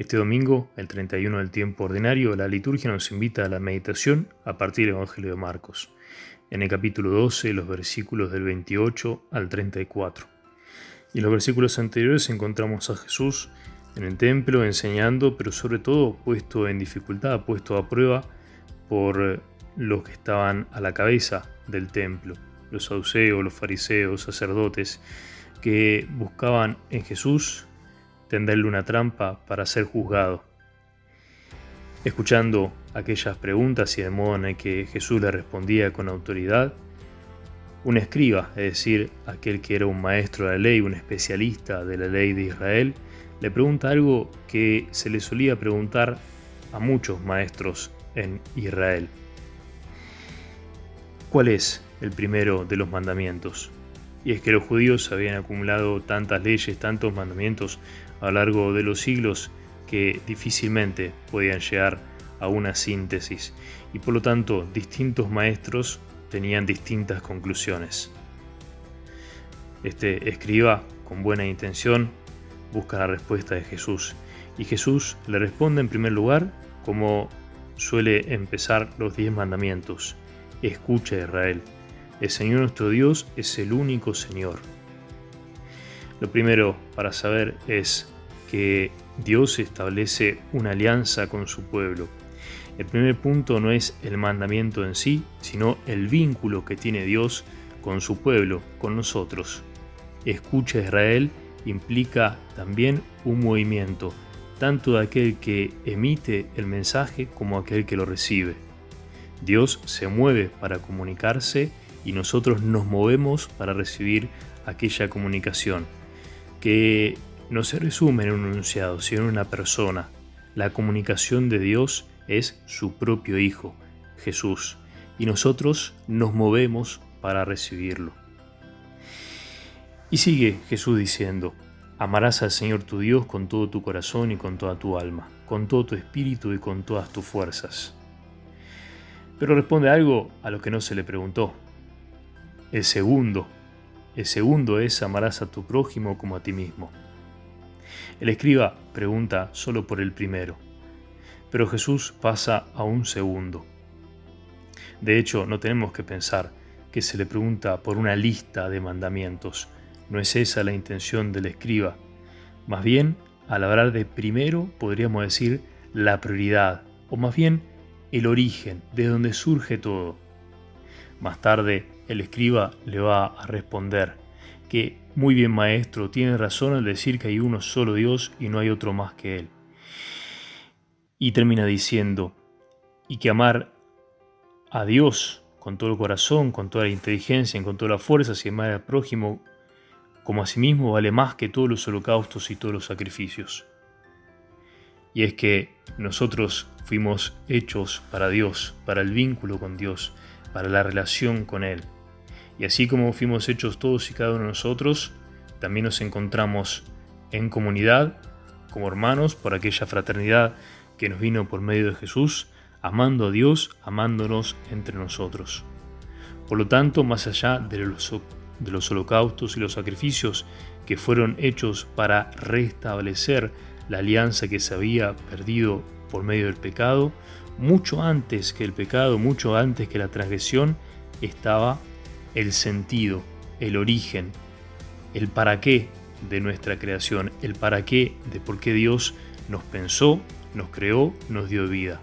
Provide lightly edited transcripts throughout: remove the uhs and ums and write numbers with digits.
Este domingo, el 31 del tiempo ordinario, la liturgia nos invita a la meditación a partir del Evangelio de Marcos, en el capítulo 12, los versículos del 28 al 34. Y en los versículos anteriores encontramos a Jesús en el templo enseñando, pero sobre todo puesto en dificultad, puesto a prueba por los que estaban a la cabeza del templo, los saduceos, los fariseos, sacerdotes, que buscaban en Jesús tenderle una trampa para ser juzgado. Escuchando aquellas preguntas y el modo en el que Jesús le respondía con autoridad, un escriba, es decir, aquel que era un maestro de la ley, un especialista de la ley de Israel, le pregunta algo que se le solía preguntar a muchos maestros en Israel. ¿Cuál es el primero de los mandamientos? Y es que los judíos habían acumulado tantas leyes, tantos mandamientos a lo largo de los siglos que difícilmente podían llegar a una síntesis. Y por lo tanto, distintos maestros tenían distintas conclusiones. Este escriba, con buena intención, busca la respuesta de Jesús. Y Jesús le responde en primer lugar como suele empezar los 10 mandamientos. Escucha, Israel. El Señor nuestro Dios es el único Señor. Lo primero para saber es que Dios establece una alianza con su pueblo. El primer punto no es el mandamiento en sí, sino el vínculo que tiene Dios con su pueblo, con nosotros. Escucha, Israel implica también un movimiento, tanto de aquel que emite el mensaje como aquel que lo recibe. Dios se mueve para comunicarse y nosotros nos movemos para recibir aquella comunicación, que no se resume en un enunciado, sino en una persona. La comunicación de Dios es su propio Hijo, Jesús, y nosotros nos movemos para recibirlo. Y sigue Jesús diciendo: amarás al Señor tu Dios con todo tu corazón y con toda tu alma, con todo tu espíritu y con todas tus fuerzas. Pero responde algo a lo que no se le preguntó. El segundo es amarás a tu prójimo como a ti mismo. El escriba pregunta solo por el primero, pero Jesús pasa a un segundo. De hecho, no tenemos que pensar que se le pregunta por una lista de mandamientos. No es esa la intención del escriba. Más bien, al hablar de primero, podríamos decir la prioridad, o más bien el origen, de donde surge todo. Más tarde, el escriba le va a responder que, muy bien maestro, tiene razón al decir que hay uno solo Dios y no hay otro más que Él. Y termina diciendo, y que amar a Dios con todo el corazón, con toda la inteligencia y con todas las fuerzas y amar al prójimo como a sí mismo vale más que todos los holocaustos y todos los sacrificios. Y es que nosotros fuimos hechos para Dios, para el vínculo con Dios, para la relación con Él. Y así como fuimos hechos todos y cada uno de nosotros, también nos encontramos en comunidad, como hermanos, por aquella fraternidad que nos vino por medio de Jesús, amando a Dios, amándonos entre nosotros. Por lo tanto, más allá de los holocaustos y los sacrificios que fueron hechos para restablecer la alianza que se había perdido por medio del pecado, mucho antes que el pecado, mucho antes que la transgresión, estaba el sentido, el origen, el para qué de nuestra creación, el para qué de por qué Dios nos pensó, nos creó, nos dio vida.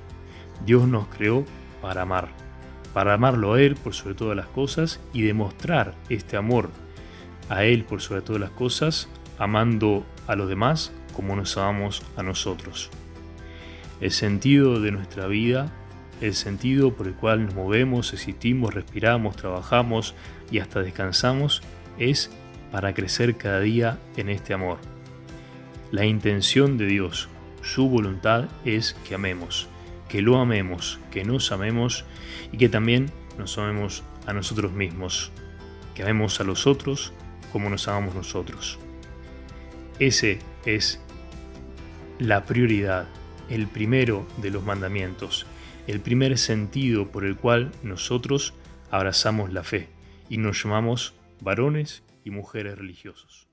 Dios nos creó para amarlo a Él por sobre todas las cosas y demostrar este amor a Él por sobre todas las cosas, amando a los demás como nos amamos a nosotros. El sentido de nuestra vida, el sentido por el cual nos movemos, existimos, respiramos, trabajamos y hasta descansamos, es para crecer cada día en este amor. La intención de Dios, su voluntad es que amemos, que lo amemos, que nos amemos y que también nos amemos a nosotros mismos, que amemos a los otros como nos amamos nosotros. Ese es la prioridad, el primero de los mandamientos, el primer sentido por el cual nosotros abrazamos la fe y nos llamamos varones y mujeres religiosos.